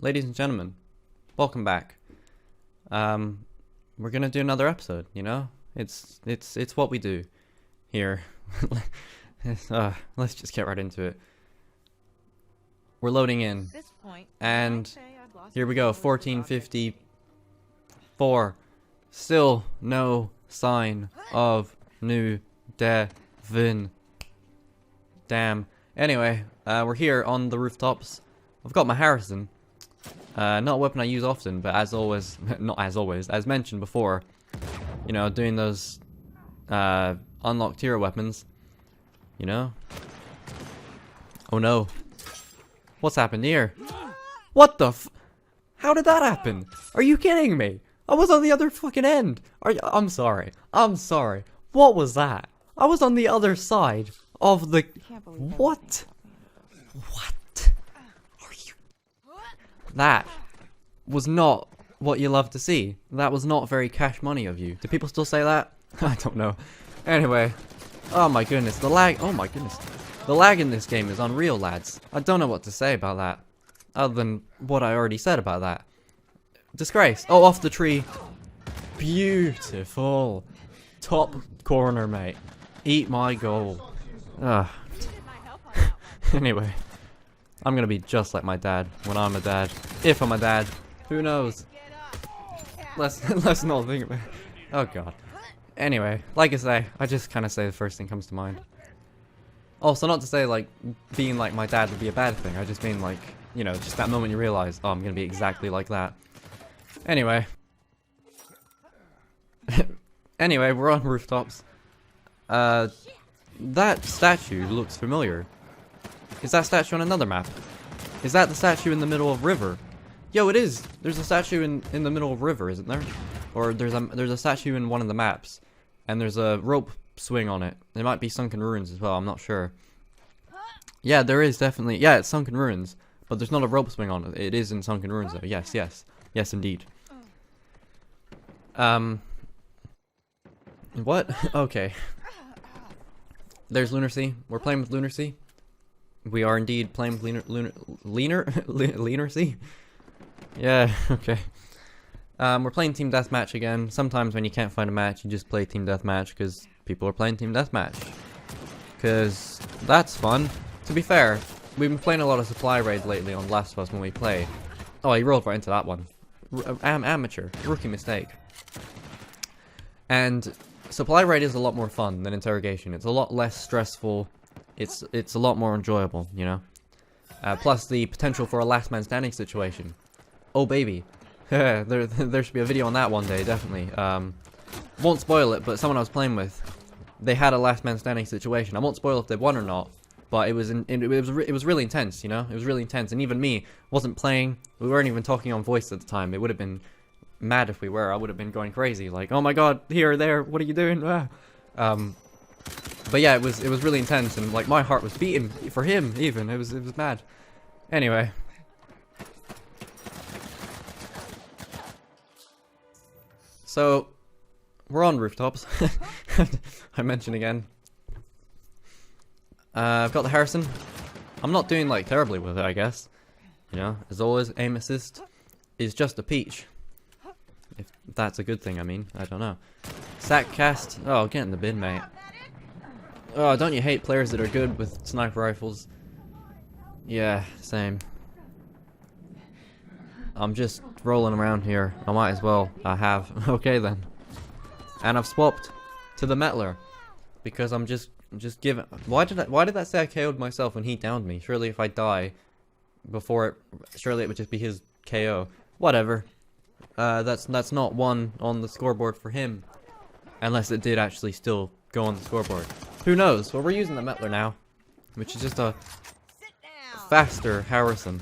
ladies and gentlemen, welcome back. We're gonna do another episode. You know, it's what we do here. Let's just get right into it. We're loading in, and here we go. 1454. Still no sign of New Devon. Damn. Anyway, we're here on the rooftops. I've got my Harrison. Not a weapon I use often, but as always, not as always, as mentioned before, you know, doing those unlocked tier weapons, you know. Oh no. What's happened here? What the How did that happen? Are you kidding me? I was on the other fucking end. I'm sorry. I'm sorry. What was that? I was on the other side of the... What? What? Are you... That was not what you love to see. That was not very cash money of you. Do people still say that? I don't know. Anyway. Oh my goodness. The lag... Oh my goodness. The lag in this game is unreal, lads. I don't know what to say about that. Other than what I already said about that. Disgrace. Oh, off the tree. Beautiful. Top corner, mate. Eat my goal. Ugh. Anyway. I'm gonna be just like my dad when I'm a dad. If I'm a dad. Who knows? Let's not think about it. Oh god. Anyway, like I say, I just kind of say the first thing comes to mind. Also, not to say like being like my dad would be a bad thing. I just mean like, you know, just that moment you realize, oh, I'm gonna be exactly like that. Anyway. Anyway, we're on rooftops. That statue looks familiar. Is that statue on another map? Is that the statue in the middle of river? Yo, it is! There's a statue in the middle of river, isn't there? Or there's a statue in one of the maps. And there's a rope swing on it. There might be Sunken Ruins as well, I'm not sure. Yeah, there is definitely... Yeah, it's Sunken Ruins. But there's not a rope swing on it. It is in Sunken Ruins though. Yes, yes. Yes, indeed. What? Okay. There's Lunacy. We're playing with Lunacy. We are indeed playing with Lunacy? Yeah, okay. We're playing Team Deathmatch again. Sometimes when you can't find a match, you just play Team Deathmatch because people are playing Team Deathmatch. Because that's fun. To be fair, we've been playing a lot of Supply Raid lately on Last of Us when we play. Oh, he rolled right into that one. Amateur. Rookie mistake. And Supply Raid is a lot more fun than Interrogation. It's a lot less stressful. It's a lot more enjoyable, you know. Plus the potential for a last man standing situation. Oh baby. there should be a video on that one day, definitely. Won't spoil it, but someone I was playing with, they had a last man standing situation. I won't spoil if they won or not, but it was really intense, you know. It was really intense, and even me wasn't playing. We weren't even talking on voice at the time. It would have been mad if we were. I would have been going crazy, like, oh my god, here or there, what are you doing? But yeah, it was really intense, and like my heart was beating for him. Even it was mad. Anyway. So, we're on rooftops. I mentioned again. I've got the Harrison. I'm not doing like terribly with it, I guess. You know, as always, aim assist is just a peach. If that's a good thing, I mean. I don't know. Sack cast. Oh, get in the bin, mate. Oh, don't you hate players that are good with sniper rifles? Yeah, same. I'm just rolling around here. I might as well. I have. Okay then. And I've swapped to the Metler because I'm just giving. Why did that say I KO'd myself when he downed me? Surely if I die before it, surely it would just be his KO. Whatever. That's not one on the scoreboard for him, unless it did actually still go on the scoreboard. Who knows? Well, we're using the Metler now, which is just a faster Harrison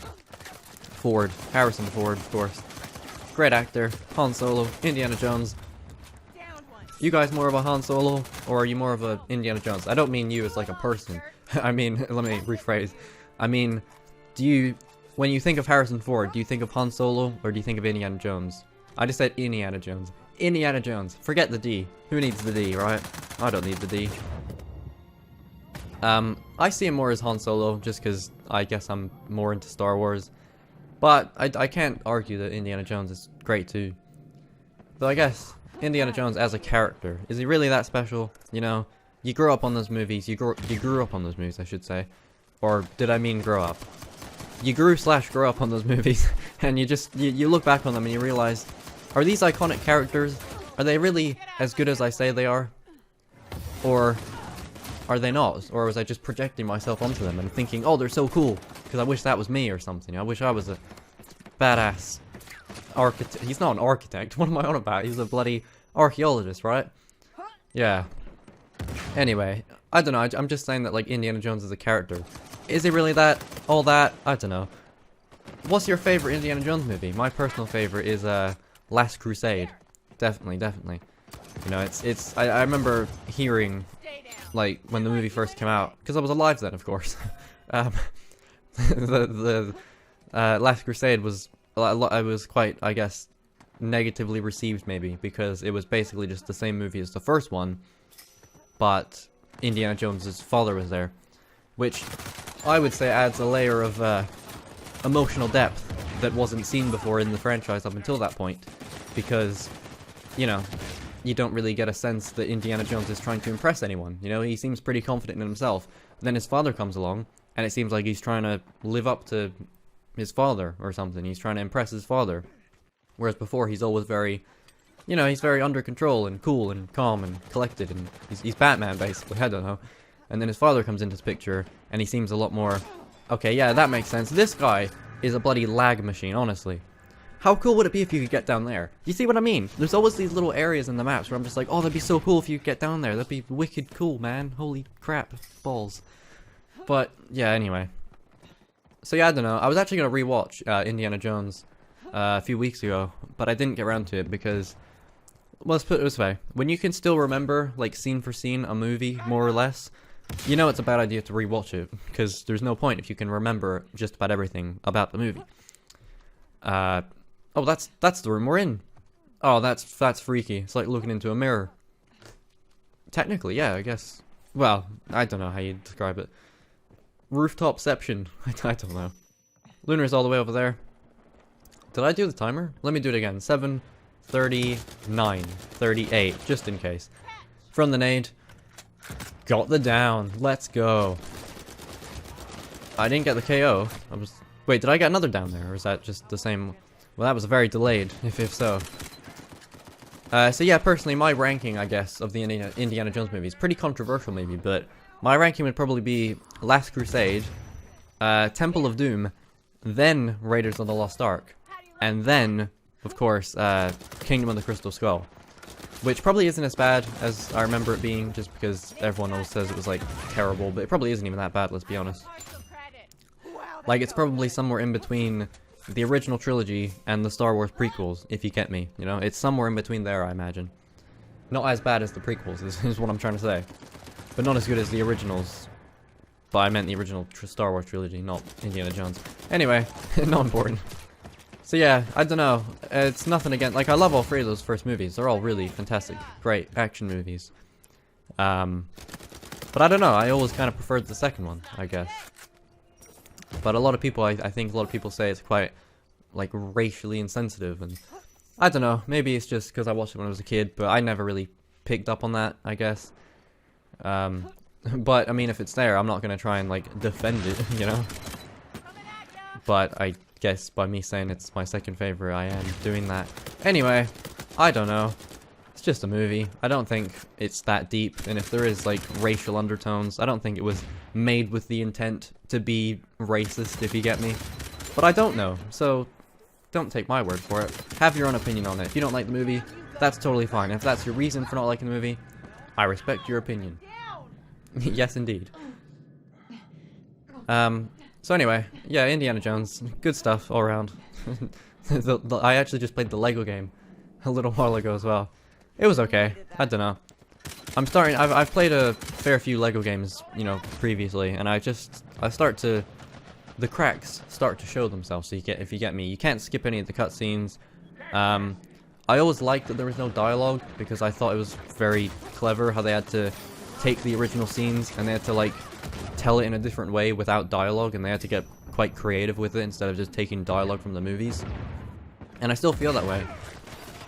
Ford, of course. Great actor, Han Solo, Indiana Jones. You guys more of a Han Solo, or are you more of a Indiana Jones? I don't mean you as like a person. I mean, let me rephrase. I mean, when you think of Harrison Ford, do you think of Han Solo, or do you think of Indiana Jones? I just said Indiana Jones. Indiana Jones. Forget the D. Who needs the D, right? I don't need the D. I see him more as Han Solo, just because I guess I'm more into Star Wars. But I can't argue that Indiana Jones is great too. Though I guess Indiana Jones as a character, is he really that special? You know, you grew up on those movies, you grew up on those movies, I should say. Or did I mean grow up? You grew up on those movies, and you look back on them and you realize, are these iconic characters, are they really as good as I say they are? Or are they not? Or was I just projecting myself onto them and thinking, oh, they're so cool, because I wish that was me or something. I wish I was a badass architect. He's not an architect, what am I on about? He's a bloody archaeologist, right? Yeah. Anyway, I don't know, I'm just saying that, like, Indiana Jones is a character. Is he really that? All that? I don't know. What's your favorite Indiana Jones movie? My personal favorite is Last Crusade. Definitely. You know, I remember hearing, like, when the movie first came out, because I was alive then, of course. The Last Crusade was, I was quite, I guess, negatively received maybe, because it was basically just the same movie as the first one, but Indiana Jones's father was there, which I would say adds a layer of emotional depth that wasn't seen before in the franchise up until that point, because, you know, you don't really get a sense that Indiana Jones is trying to impress anyone. You know, he seems pretty confident in himself. Then his father comes along, and it seems like he's trying to live up to his father or something. He's trying to impress his father. Whereas before, he's always very, you know, he's very under control and cool and calm and collected, and he's Batman, basically. I don't know. And then his father comes into this picture, and he seems a lot more, okay, yeah, that makes sense. This guy is a bloody lag machine, honestly. How cool would it be if you could get down there? You see what I mean? There's always these little areas in the maps where I'm just like, oh, that'd be so cool if you could get down there. That'd be wicked cool, man. Holy crap. Balls. But, yeah, anyway. So, yeah, I don't know. I was actually going to rewatch Indiana Jones a few weeks ago, but I didn't get around to it because, well, let's put it this way. When you can still remember, like, scene for scene, a movie, more or less, you know it's a bad idea to rewatch it, because there's no point if you can remember just about everything about the movie. Oh, that's the room we're in. Oh, that's freaky. It's like looking into a mirror. Technically, yeah, I guess. Well, I don't know how you describe it. Rooftopception. I don't know. Lunar's all the way over there. Did I do the timer? Let me do it again. 7:39, 38, just in case. From the nade. Got the down. Let's go. I didn't get the KO. Wait, did I get another down there, or is that just the same? Well, that was very delayed, if so. So yeah, personally, my ranking, I guess, of the Indiana Jones movies, pretty controversial maybe, but my ranking would probably be Last Crusade, Temple of Doom, then Raiders of the Lost Ark, and then, of course, Kingdom of the Crystal Skull. Which probably isn't as bad as I remember it being, just because everyone else says it was, like, terrible, but it probably isn't even that bad, let's be honest. Like, it's probably somewhere in between the original trilogy and the Star Wars prequels, if you get me, you know? It's somewhere in between there, I imagine. Not as bad as the prequels, is what I'm trying to say. But not as good as the originals. But I meant the original Star Wars trilogy, not Indiana Jones. Anyway, not important. So yeah, I don't know. It's nothing against, like, I love all three of those first movies. They're all really fantastic, great action movies. But I don't know, I always kind of preferred the second one, I guess. But a lot of people, I think a lot of people say it's quite, like, racially insensitive, and I don't know, maybe it's just because I watched it when I was a kid, but I never really picked up on that, I guess. But, I mean, if it's there, I'm not going to try and, like, defend it, you know? But I guess by me saying it's my second favorite, I am doing that. Anyway, I don't know. It's just a movie. I don't think it's that deep, and if there is, like, racial undertones, I don't think it was made with the intent to be racist, if you get me. But I don't know, so don't take my word for it. Have your own opinion on it. If you don't like the movie, that's totally fine. If that's your reason for not liking the movie, I respect your opinion. Yes, indeed. So anyway, yeah, Indiana Jones, good stuff all around. I actually just played the Lego game a little while ago as well. It was okay. I don't know. I've played a fair few Lego games, you know, previously, and the cracks start to show themselves. So if you get me, you can't skip any of the cutscenes. I always liked that there was no dialogue, because I thought it was very clever how they had to take the original scenes and they had to, like, tell it in a different way without dialogue, and they had to get quite creative with it instead of just taking dialogue from the movies. And I still feel that way.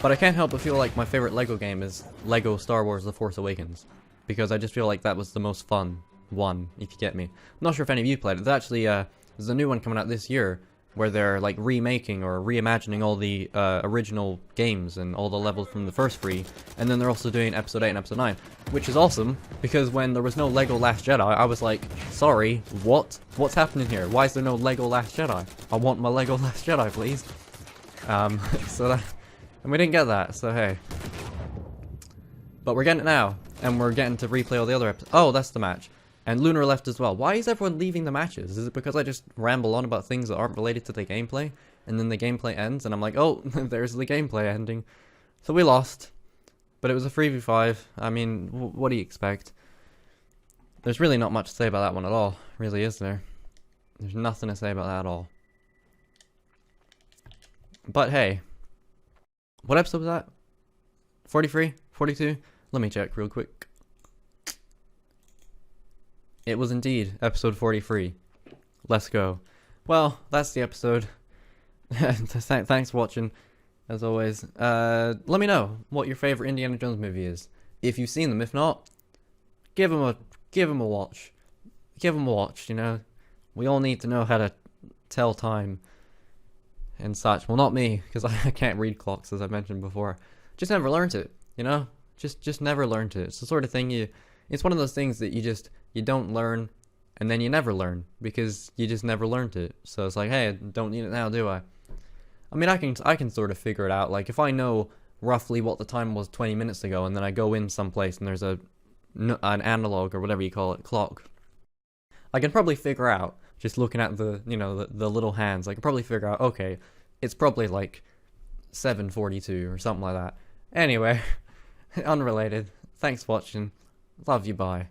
But I can't help but feel like my favorite Lego game is Lego Star Wars The Force Awakens. Because I just feel like that was the most fun one, if you get me. I'm not sure if any of you played it. There's actually, there's a new one coming out this year where they're like remaking or reimagining all the original games and all the levels from the first three, and then they're also doing episode 8 and episode 9, which is awesome, because when there was no Lego Last Jedi, I was like, sorry, what's happening here? Why is there no Lego Last Jedi? I want my Lego Last Jedi, please. So that, and we didn't get that, so hey. But we're getting it now, and we're getting to replay all the other episodes. Oh, that's the match. And Lunar left as well. Why is everyone leaving the matches? Is it because I just ramble on about things that aren't related to the gameplay? And then the gameplay ends, and I'm like, oh, there's the gameplay ending. So we lost. But it was a 3v5. I mean, what do you expect? There's really not much to say about that one at all. Really, is there? There's nothing to say about that at all. But hey. What episode was that? 43? 42? Let me check real quick. It was indeed episode 43. Let's go. Well, that's the episode. Thanks for watching, as always. Let me know what your favorite Indiana Jones movie is. If you've seen them, if not, give them a watch. Give them a watch, you know. We all need to know how to tell time and such. Well, not me, because I can't read clocks, as I mentioned before. Just never learned it, you know? Just never learned it. It's the sort of thing it's one of those things that you don't learn, and then you never learn, because you just never learned it. So it's like, hey, I don't need it now, do I? I mean, I can sort of figure it out. Like, if I know roughly what the time was 20 minutes ago, and then I go in someplace and there's an analog, or whatever you call it, clock, I can probably figure out, just looking at the, you know, the little hands, I can probably figure out, okay, it's probably like 7:42 or something like that. Anyway, unrelated. Thanks for watching. Love you, bye.